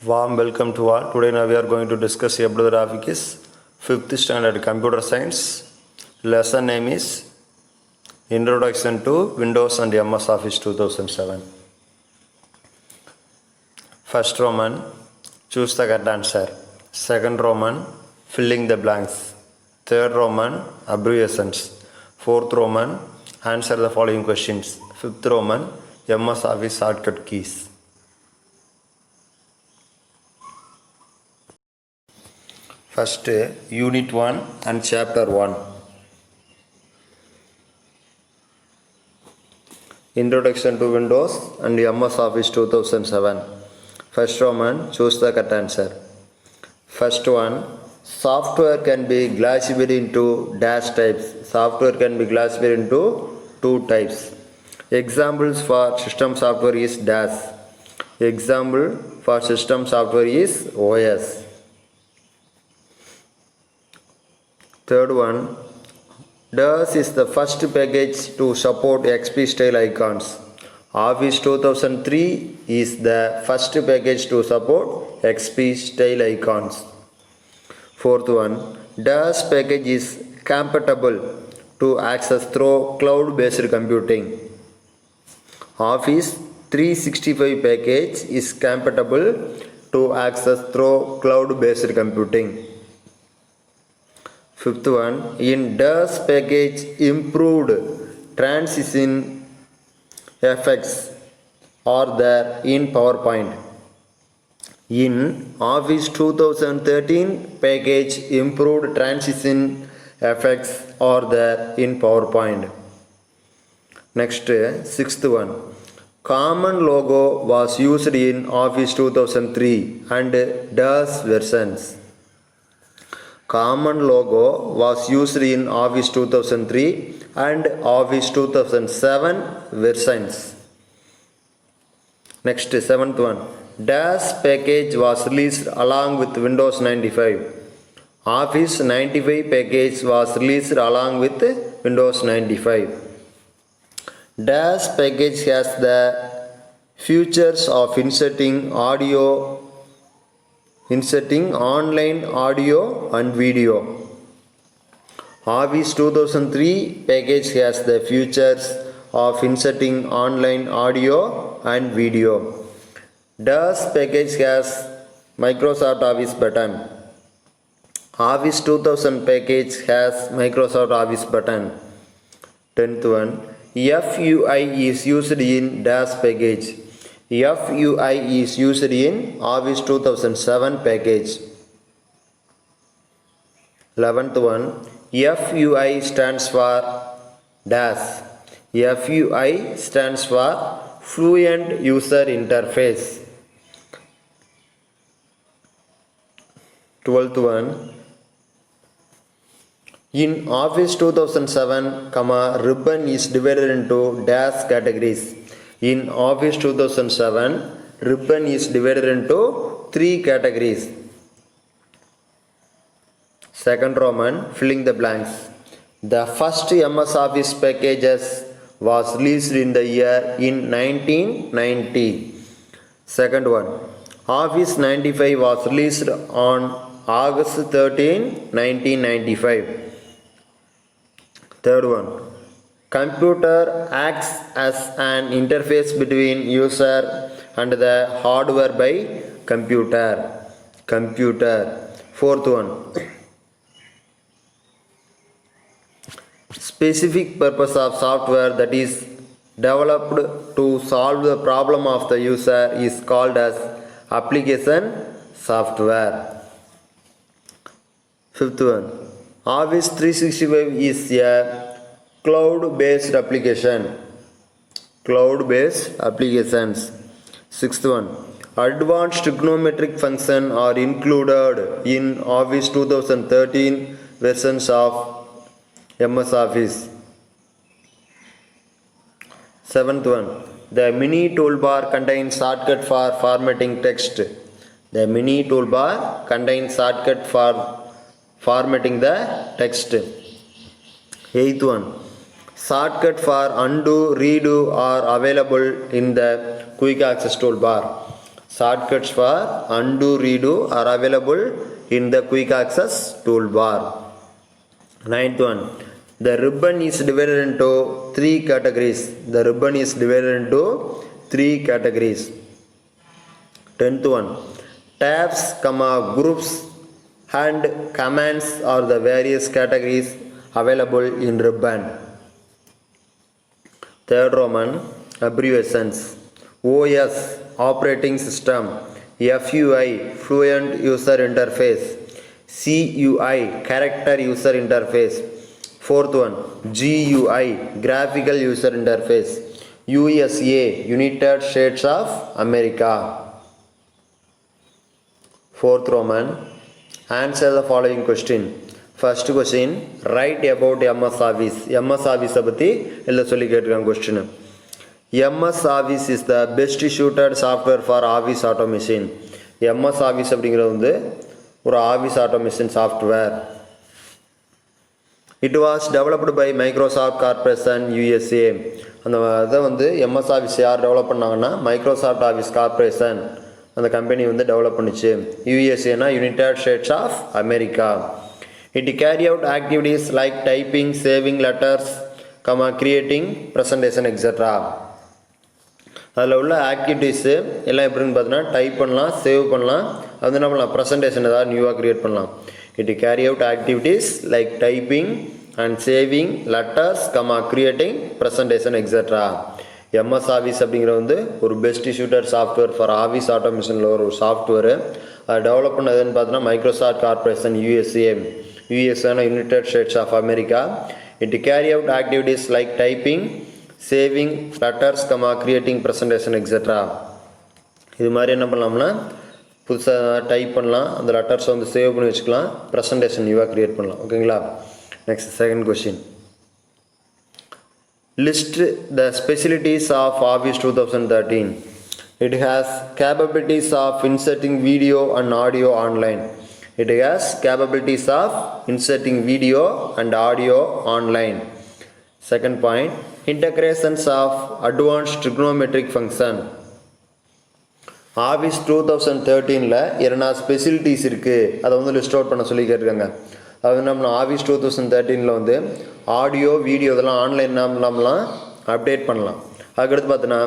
Warm welcome to all. Today now we are going to discuss about the topic is 5th standard computer science. Lesson name is Introduction to Windows and MS Office 2007. First Roman, choose the correct answer. Second Roman, filling the blanks. Third Roman, abbreviations. Fourth Roman, answer the following questions. Fifth Roman, MS Office shortcut keys. First, Unit 1 and Chapter 1. Introduction to Windows and MS Office 2007. First Roman, choose the correct answer. First one, software can be classified into dash types. Software can be classified into two types. Examples for system software is dash. Example for system software is OS. Third one, DOS is the first package to support XP style icons. Office 2003 is the first package to support XP style icons. Fourth one, DOS package is compatible to access through cloud-based computing. Office 365 package is compatible to access through cloud-based computing. Fifth one, in DOS package improved transition effects are there in PowerPoint. In Office 2013 package improved transition effects are there in PowerPoint. Next, sixth one, common logo was used in Office 2003 and DOS versions. Common logo was used in Office 2003 and Office 2007 versions. Next, seventh one, DOS package was released along with Windows 95. Office 95 package was released along with Windows 95. DOS package has the features of inserting online audio and video. Office 2003 package has the features of inserting online audio and video. DOS package has Microsoft Office button. Office 2000 package has Microsoft Office button. 10th one, FUI is used in DOS package. FUI is used in Office 2007 package. 11th one, FUI stands for DOS. FUI stands for Fluent User Interface. 12th one, in Office 2007, ribbon is divided into DOS categories. In Office 2007, ribbon is divided into three categories. Second Roman, filling the blanks. The first MS Office packages was released in the year in 1990. Second one, Office 95 was released on August 13, 1995. Third one, computer acts as an interface between user and the hardware by computer. Fourth one, specific purpose of software that is developed to solve the problem of the user is called as application software. Fifth one, Office 365 is a cloud-based application. Cloud-based applications. Sixth one, advanced trigonometric functions are included in Office 2013 versions of MS Office. Seventh one, the mini toolbar contains shortcut for formatting text. The mini toolbar contains shortcut for formatting the text. Eighth one, shortcut for undo, redo are available in the quick access toolbar. Shortcuts for undo, redo are available in the quick access toolbar. Ninth one, the ribbon is divided into three categories. The ribbon is divided into three categories. 10th one, tabs, groups and commands are the various categories available in ribbon. Third Roman, abbreviations. OS, operating system. FUI, fluent user interface. CUI, character user interface. Fourth one, GUI, graphical user interface. USA, United States of America. Fourth Roman, answer the following question. First question, write about MS Office. MS Office பத்தி எழுத சொல்லி கேட்டிருக்காங்க question. MS Office is the best suited software for office automation. MS Office அப்படிங்கிறது வந்து ஒரு office automation software. It was developed by Microsoft Corporation USA. அந்த இதை வந்து MS Office யார் டெவலப் பண்ணாங்கன்னா மைக்ரோசாஃப்ட் ஆஃபீஸ் கார்பரேஷன் அந்த கம்பெனி வந்து டெவலப் பண்ணிச்சு. யூஎஸ்ஏனா United States of America. It carry out activities like typing, saving letters, creating presentation, etc. அதில் உள்ள ஆக்டிவிட்டீஸு எல்லாம் எப்படின்னு பார்த்தீங்கன்னா டைப் பண்ணலாம், சேவ் பண்ணலாம், அது என்ன பண்ணலாம், ப்ரெசன்டேஷன் ஏதாவது நியூவாக க்ரியேட் பண்ணலாம். It carry out activities like typing and saving letters, creating presentation, etcetera. MS Office அப்படிங்கிற வந்து ஒரு best suited software for office ஆட்டோமேஷனில் ஒரு சாஃப்ட்வேரு. அது டெவலப் பண்ணதுன்னு பார்த்தீங்கன்னா மைக்ரோசாஃப்ட் கார்பரேஷன் யூஎஸ்ஏனா United States of America. It carry out activities like typing, saving letters, creating presentation, etcetera. இது மாதிரி என்ன பண்ணலாம்னா புதுசாக டைப் பண்ணலாம், அந்த லெட்டர்ஸை வந்து சேவ் பண்ணி வச்சுக்கலாம், ப்ரெசன்டேஷன் நியூவாக க்ரியேட் பண்ணலாம். ஓகேங்களா. Next second question, list the specialties of Office 2013. It has capabilities of inserting video and audio online. It has capabilities of inserting video and audio online. Second point, integrations of advanced trigonometric function. Office 2013ல என்ன specialities இருக்குது அதை வந்து list out பண்ண சொல்லி கேட்டிருக்காங்க. அது நம்ம office 2013ல் வந்து ஆடியோ வீடியோ இதெல்லாம் ஆன்லைன் நம்மளாம் அப்டேட் பண்ணலாம். அதுக்கடுத்து பார்த்தோன்னா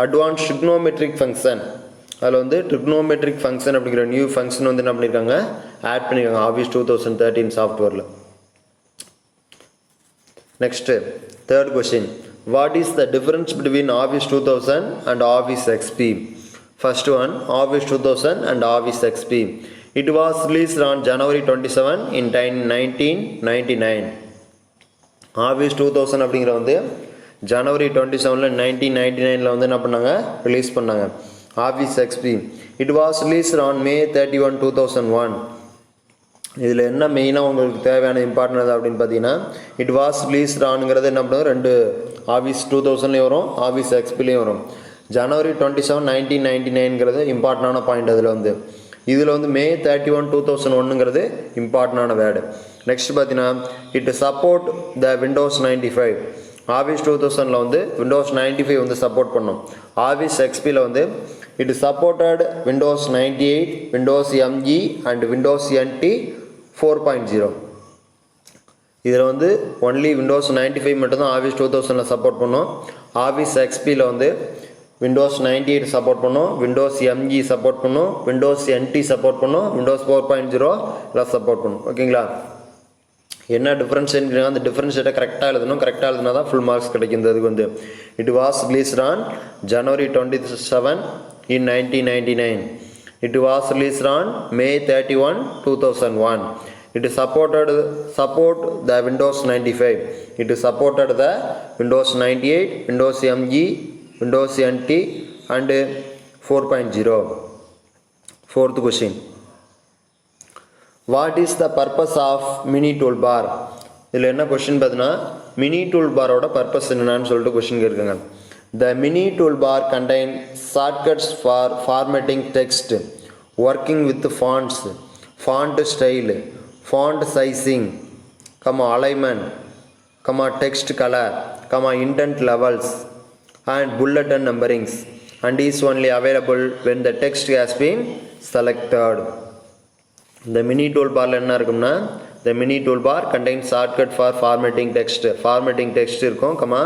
அட்வான்ஸ் ட்ரிக்னோமெட்ரிக் ஃபங்க்ஷன், அதில் வந்து ட்ரிக்னோமெட்ரிக் ஃபங்க்ஷன் அப்படிங்கிற நியூ ஃபங்க்ஷன் வந்து என்ன பண்ணியிருக்காங்க, ஆட் பண்ணியிருக்காங்க ஆஃபீஸ் 2013 சாஃப்ட்வேரில். Next third question, what is the difference between Office 2000 and office XP? First one, office 2000 and office XP. It was released on January 27 in 1999. Office 2000 அப்படிங்கிற வந்து January 27 1999 வந்து என்ன பண்ணாங்க, ரிலீஸ் பண்ணாங்க. Office XP, it was released on May 31 2001. இதில் என்ன மெயினாக உங்களுக்கு தேவையான இம்பார்ட்டன்ட் அப்படின்னு பார்த்தீங்கன்னா, இட் வாஸ் ரிலீஸ்ட் ஆனுங்கிறது என்ன பண்ணுவோம், ரெண்டு ஆஃபீஸ் 2000லேயும் வரும், ஆஃபீஸ் XPலேயும் வரும். January 27 1999ங்கிறது இம்பார்ட்டண்டான பாயிண்ட். அதில் வந்து இதில் வந்து May 31 2001ங்கிறது இம்பார்ட்டண்டான வேர்டு. நெக்ஸ்ட் பார்த்தீங்கன்னா, it support the Windows 95. Office 2000ல் வந்து விண்டோஸ் 95 வந்து சப்போர்ட் பண்ணோம். ஆஃபீஸ் XPயில் வந்து it supported Windows 98, Windows ME and Windows NT 4.0. இதில் வந்து ஒன்லி விண்டோஸ் 95 மட்டும்தான் ஆஃபீஸ் 2000ல் சப்போர்ட் பண்ணோம். ஆஃபீஸ் XPயில் வந்து விண்டோஸ் 98 சப்போர்ட் பண்ணோம், விண்டோஸ் ME சப்போர்ட் பண்ணோம், விண்டோஸ் NT சப்போர்ட் பண்ணோம், விண்டோஸ் 4.0 எல்லாம் சப்போர்ட் பண்ணோம். ஓகேங்களா. என்ன டிஃப்ரென்ஸ் அந்த டிஃப்ரென்ஷியேட்டை கரெக்டாக எழுதணும், கரெக்டாக எழுதுனா தான் ஃபுல் மார்க்ஸ் கிடைக்கிறதுக்கு வந்து. It was released on January 27 in 1999. It was released on May 31 2001. It support the Windows 95. It supported the Windows 98, Windows ME, Windows NT and 4.0. Fourth question, what is the purpose of mini toolbar? இதில் என்ன question பார்த்தீங்கன்னா, mini டூல்பாரோட purpose என்னன்னு சொல்லிட்டு question கேட்குங்க. The mini toolbar contain shortcuts for formatting text, working with fonts, font style, font sizing, alignment, text color, indent levels and bullet and numberings. and is only available when the text has been selected. The mini toolbar என்ன இருக்கும்னா the mini toolbar contains shortcut for formatting text. Formatting text இருக்கும் comma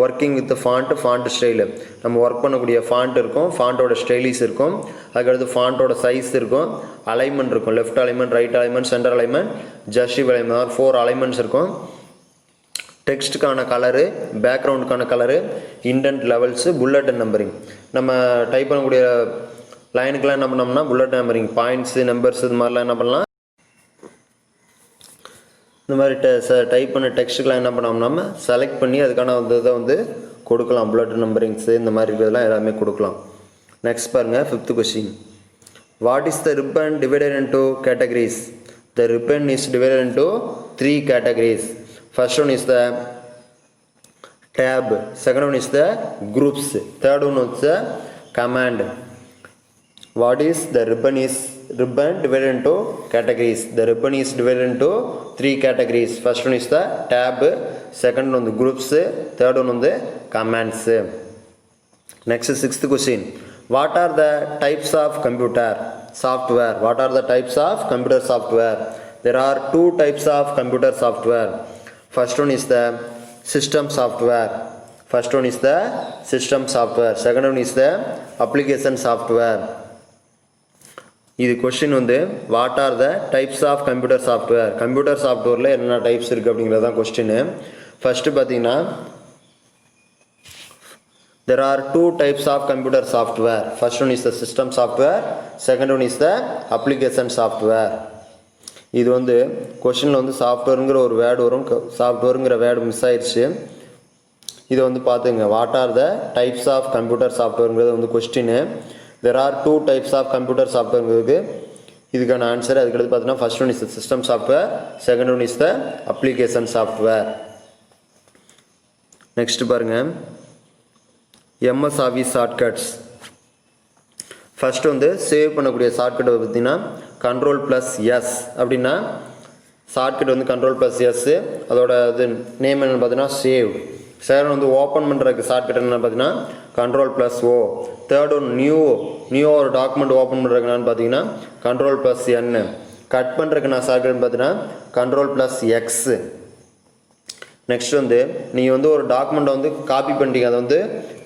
working with font style, நம்ம work பண்ணக்கூடிய font இருக்கும், ஃபாண்ட்டோட styles இருக்கும், அதுக்கடுத்து ஃபாண்ட்டோட சைஸ் இருக்கும், அலைன்மெண்ட் இருக்கும், left alignment, right alignment, centre alignment, justify alignment, 4 alignments இருக்கும். டெக்ஸ்ட்டுக்கான கலரு, பேக்ரவுண்டுக்கான colour, indent levels, bullet numbering. நம்ம டைப் பண்ணக்கூடிய லைனுக்கெலாம் என்ன பண்ணோம்னா புல்லட் நம்பரிங், பாயிண்ட்ஸு, நம்பர்ஸ் இது மாதிரிலாம் என்ன பண்ணலாம். இந்த மாதிரி டைப் பண்ண டெக்ஸ்ட்டுக்கெலாம் என்ன பண்ணோம், நம்ம செலக்ட் பண்ணி அதுக்கான இதை வந்து கொடுக்கலாம். புல்லட் நம்பரிங்ஸு இந்த மாதிரி இதெல்லாம் எல்லாமே கொடுக்கலாம். நெக்ஸ்ட் பாருங்கள், 5th question. What is the ribbon divided into categories? The ribbon is divided into 3 categories. First one is the tab, second one is the groups, third one is the command. What is the ribbon divided into categories? The ribbon is divided into 3 categories. First one is the tab, second one the groups, third one the commands. Next 6th question. What are the types of computer software? What are the types of computer software? There are 2 types of computer software. First one is the system software. First one is the system software. Second one is the application software. இது question வந்து what are the types of computer software, computer சாஃப்ட்வேரில் என்னென்ன types இருக்குது அப்படிங்கிறது தான் question. First பார்த்தீங்கன்னா there are 2 types of computer software. First one is the system software, second one is the application software. இது வந்து கொஸ்டினில் வந்து சாஃப்ட்வேருங்கிற ஒரு வேர்டு வரும், சாஃப்ட்வேருங்கிற வேர்டு மிஸ் ஆயிடுச்சு. இதை வந்து பார்த்துங்க, what are the types of computer சாஃப்ட்வேருங்கிறது வந்து கொஸ்டின்னு. There are 2 types of computer software. இதுக்கான ஆன்சர் அதுக்கடுத்து பார்த்தீங்கன்னா first one is the system software, second one is the application software. Next பாருங்க, எம்எஸ் ஆஃபீஸ் ஷார்ட்கட்ஸ். ஃபர்ஸ்ட் வந்து சேவ் பண்ணக்கூடிய shortcut பார்த்தீங்கன்னா Ctrl+S அப்படின்னா ஷார்ட்கட் வந்து Ctrl+S, அதோட இது நேம் என்னென்னு பார்த்தீங்கன்னா சேவ். செகண்ட் வந்து ஓப்பன் பண்ணுறதுக்கு ஷார்ட்கட் என்னென்னு பார்த்தீங்கன்னா Ctrl+O. தேர்ட் ஒன் நியூ ஒரு டாக்குமெண்ட் ஓப்பன் பண்ணுறதுக்கு என்னன்னு பார்த்தீங்கன்னா Ctrl+N. கட் பண்ணுறதுக்கு நான் ஷார்ட்கட் பார்த்தீங்கன்னா Ctrl+X. நெக்ஸ்ட் வந்து நீங்கள் வந்து ஒரு டாக்குமெண்ட்டை வந்து காப்பி பண்ணிட்டீங்க, அதை வந்து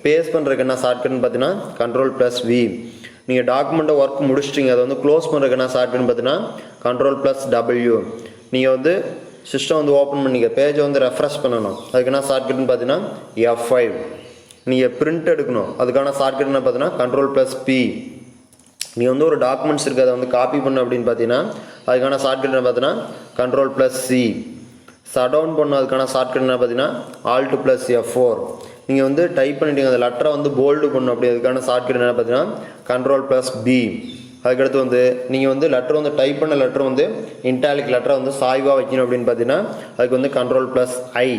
பேஸ்ட் பண்ணுறதுக்கு என்ன ஷார்ட்கட்னு பார்த்தீங்கன்னா Ctrl+V. நீங்கள் டாக்குமெண்ட்டை ஒர்க் முடிச்சிட்டிங்க, அதை வந்து க்ளோஸ் பண்ணுறதுக்கு என்ன ஷார்ட்கட்னு பார்த்தீங்கன்னா Ctrl+W. நீங்கள் வந்து சிஸ்டம் வந்து ஓப்பன் பண்ணிக்க, பேஜை வந்து ரெஃப்ரெஷ் பண்ணணும், அதுக்கு என்ன ஷார்ட்கட்னு பார்த்தீங்கன்னா F5. நீங்கள் பிரிண்ட் எடுக்கணும், அதுக்கான ஷார்ட்கட் என்ன பார்த்தீங்கன்னா Ctrl+P. நீங்கள் வந்து ஒரு டாக்குமெண்ட்ஸ் இருக்குது அதை வந்து காப்பி பண்ணணும் அப்படின்னு பார்த்தீங்கன்னா அதுக்கான ஷார்ட்கட் என்ன பார்த்தீங்கன்னா Ctrl+C. ஷட் டவுன் பண்ணணும், அதுக்கான ஷார்ட்கட் என்ன பார்த்தீங்கன்னா Alt+F4. நீங்கள் வந்து டைப் பண்ணிட்டீங்க, அந்த லெட்டரை வந்து போல்டு பண்ணணும், அப்படி அதுக்கான ஷார்ட்கட் என்ன பார்த்தீங்கன்னா Ctrl+B. அதுக்கடுத்து வந்து நீங்கள் வந்து லெட்டர் வந்து டைப் பண்ண லெட்டர் வந்து இன்டாலிக் லெட்டரை வந்து சாய்வாக வைக்கணும் அப்படின்னு பார்த்தீங்கன்னா அதுக்கு வந்து Ctrl+I.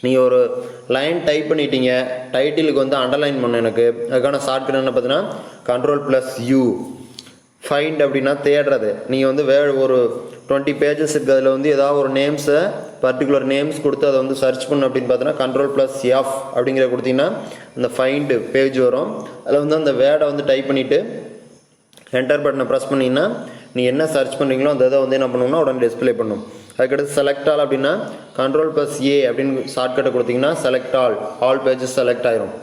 நீங்கள் ஒரு லைன் டைப் பண்ணிட்டீங்க, டைட்டிலுக்கு வந்து அண்டர்லைன் பண்ணணும் எனக்கு, அதுக்கான ஷார்ட்கட் என்ன பார்த்தீங்கன்னா Ctrl+U. ஃபைண்ட் அப்படின்னா தேடுறது, நீங்கள் வந்து ஒரு 20 பேஜஸ் இருக்குது, அதில் வந்து ஏதாவது ஒரு நேம்ஸை பர்டிகுலர் நேம்ஸ் கொடுத்து அதை வந்து சர்ச் பண்ணணும் அப்படின்னு பார்த்தீங்கன்னா Ctrl+F அப்படிங்கிற கொடுத்தீங்கன்னா அந்த ஃபைண்டு பேஜ் வரும். அதில் வந்து அந்த வேர்டை வந்து டைப் பண்ணிவிட்டு என்டர் பட்டனை ப்ரெஸ் பண்ணிங்கன்னா நீ என்ன சர்ச் பண்ணுறீங்களோ அந்த இதை வந்து என்ன பண்ணணும்னா உடனே டிஸ்பிளே பண்ணணும். அதுக்கடுத்து செலக்ட் ஆல் அப்படின்னா Ctrl+A அப்படின்னு ஷார்ட்கட்டை கொடுத்தீங்கன்னா செலக்ட் ஆல் பேஜஸ் செலக்ட் ஆயிரும்.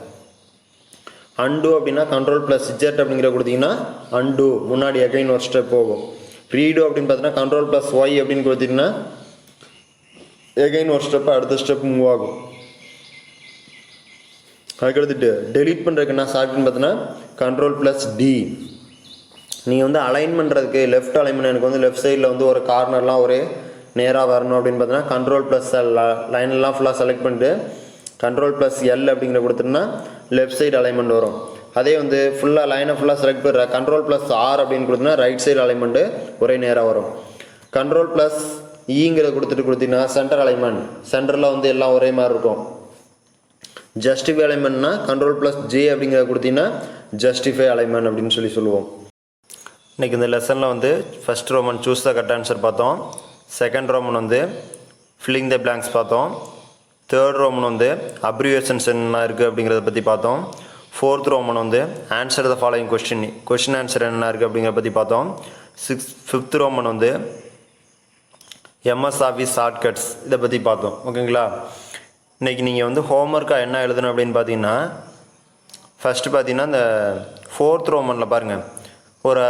அண்டு அப்படின்னா Ctrl+Z அப்படிங்கிற கொடுத்தீங்கன்னா அண்டு, முன்னாடி அகைன் ஒரு ஸ்டெப் போகும். ரீடு அப்படின்னு பார்த்தீங்கன்னா Ctrl+Y அப்படின்னு கொடுத்தீங்கன்னா எகைன் ஒரு ஸ்டெப் அடுத்த ஸ்டெப் மூவ் ஆகும். அதுக்கடுத்துட்டு டெலீட் பண்ணுறதுக்கு என்ன ஷார்ட்கட்னு பார்த்தீங்கன்னா Ctrl+D. நீங்கள் வந்து அலைன் பண்ணுறதுக்கு லெஃப்ட் அலைன்மெண்ட், எனக்கு வந்து லெஃப்ட் சைடில் வந்து ஒரு கார்னர்லாம் ஒரே நேராக வரணும் அப்படின்னு பார்த்தீங்கன்னா Ctrl+L, லைன்லாம் ஃபுல்லாக செலக்ட் பண்ணிட்டு Ctrl+L அப்படிங்கிற கொடுத்துட்டுனா லெஃப்ட் சைடு அலைன்மெண்ட் வரும். அதே வந்து ஃபுல்லாக லைனை ஃபுல்லாக செலக்ட் பண்ணுற Ctrl+R அப்படின்னு கொடுத்தீங்கன்னா ரைட் சைடு அலைன்மெண்ட்டு ஒரே நேராக வரும். Ctrl+Eங்கிற கொடுத்தீங்கன்னா சென்டர் அலைன்மெண்ட், சென்டரில் வந்து எல்லாம் ஒரே மாதிரி இருக்கும். ஜஸ்டிஃபை அலைன்மெண்ட்னா Ctrl+J அப்படிங்கிற கொடுத்தீங்கன்னா ஜஸ்டிஃபை அலைன்மெண்ட் அப்படின்னு சொல்லுவோம். இன்றைக்கி இந்த லெசனில் வந்து first Roman choose the correct answer பார்த்தோம், செகண்ட் ரோமன் வந்து ஃபில்லிங் த பிளாங்க்ஸ் பார்த்தோம், தேர்ட் ரோமன் வந்து அப்ரிவேஷன்ஸ் என்ன இருக்குது அப்படிங்கிறத பற்றி பார்த்தோம், 4th ரோமன் வந்து answer the following question answer என்ன இருக்குது அப்படிங்கிற பற்றி பார்த்தோம். 5th ரோமன் வந்து எம்எஸ் ஆஃபீஸ் ஷார்ட்கட்ஸ் இதை பற்றி பார்த்தோம். ஓகேங்களா. இன்றைக்கி நீங்கள் வந்து ஹோம்ஒர்க்காக என்ன எழுதணும் அப்படின்னு பார்த்தீங்கன்னா, ஃபஸ்ட்டு பார்த்தீங்கன்னா இந்த 4th ரோமனில் பாருங்கள் ஒரு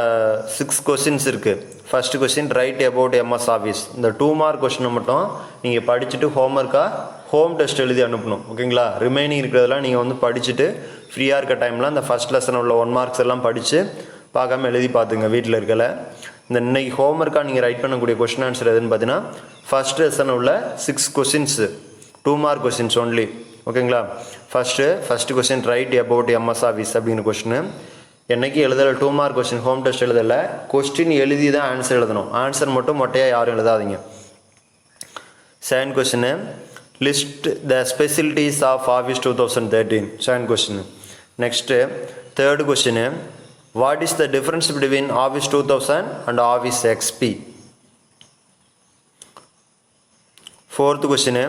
6 கொஸ்டின்ஸ் இருக்குது. First question write about MS office. இந்த 2 மார்க் கொஸ்டினை மட்டும் நீங்கள் படிச்சுட்டு ஹோம்ஒர்க்காக ஹோம் டெஸ்ட் எழுதி அனுப்பணும். ஓகேங்களா. ரிமைனிங் இருக்கிறதெல்லாம் நீங்கள் வந்து படிச்சுட்டு ஃப்ரீயாக இருக்க டைமில் அந்த ஃபஸ்ட் லெசன் உள்ள 1 மார்க்ஸ் எல்லாம் படித்து பார்க்காம எழுதி பார்த்துங்க வீட்டில் இருக்கல. இந்த இன்றைக்கி ஹோம்ஒர்க்காக நீங்கள் ரைட் பண்ணக்கூடிய கொஸ்டின் ஆன்சர் எதுன்னு பார்த்தீங்கன்னா, ஃபஸ்ட் லெசன் உள்ள 6 கொஸ்டின்ஸு 2 மார்க் கொஸ்டின்ஸ் ஒன்லி. ஓகேங்களா. First question write about MS Office அப்படிங்கிற கொஸ்டின் என்றைக்கு எழுதலை, 2 மார்க் கொஸ்டின் ஹோம் டெஸ்ட் எழுதலை, கொஸ்டின் எழுதி தான் ஆன்சர் எழுதணும். ஆன்சர் மட்டும் மொட்டையாக யாரும் எழுதாதீங்க. Second question list the specialities of Office 2013. Second question. Next third question what is the difference between Office 2000 and Office XP. Fourth question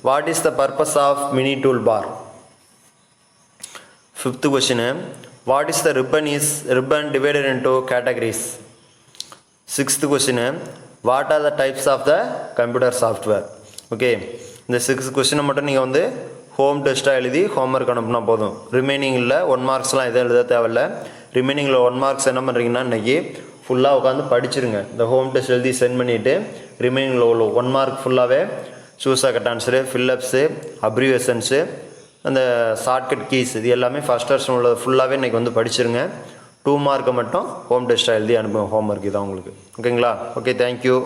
what is the purpose of mini toolbar. Fifth question what is the ribbon divided into categories. Sixth question what are the types of the computer software. Okay. இந்த 6 கொஸ்டினை மட்டும் நீங்கள் வந்து home டெஸ்ட்டாக எழுதி homework அனுப்புனா போதும். ரிமைனிங்கில் 1 மார்க்ஸ்லாம் எதுவும் எழுத தேவையில்ல. ரிமைனிங்கில் 1 மார்க்ஸ் என்ன பண்ணுறீங்கன்னா இன்றைக்கி ஃபுல்லாக உட்காந்து படிச்சிருங்க. இந்த ஹோம் டெஸ்ட் எழுதி சென்ட் பண்ணிவிட்டு ரிமைனிங்கில் உள்ள 1 மார்க் ஃபுல்லாகவே சூஸாக கட் ஆன்சரு, ஃபில்லப்ஸு, அப்ரிவேஷன்ஸு, அந்த ஷார்ட்கட் கீஸ் இது எல்லாமே ஃபஸ்ட் லெசன் உள்ளது ஃபுல்லாகவே இன்றைக்கி வந்து படிச்சிருங்க. 2 மார்க்கை மட்டும் ஹோம் டெஸ்ட்டாக எழுதி அனுப்புங்க. ஹோம்ஒர்க் இதான் உங்களுக்கு. ஓகேங்களா. Okay, thank you.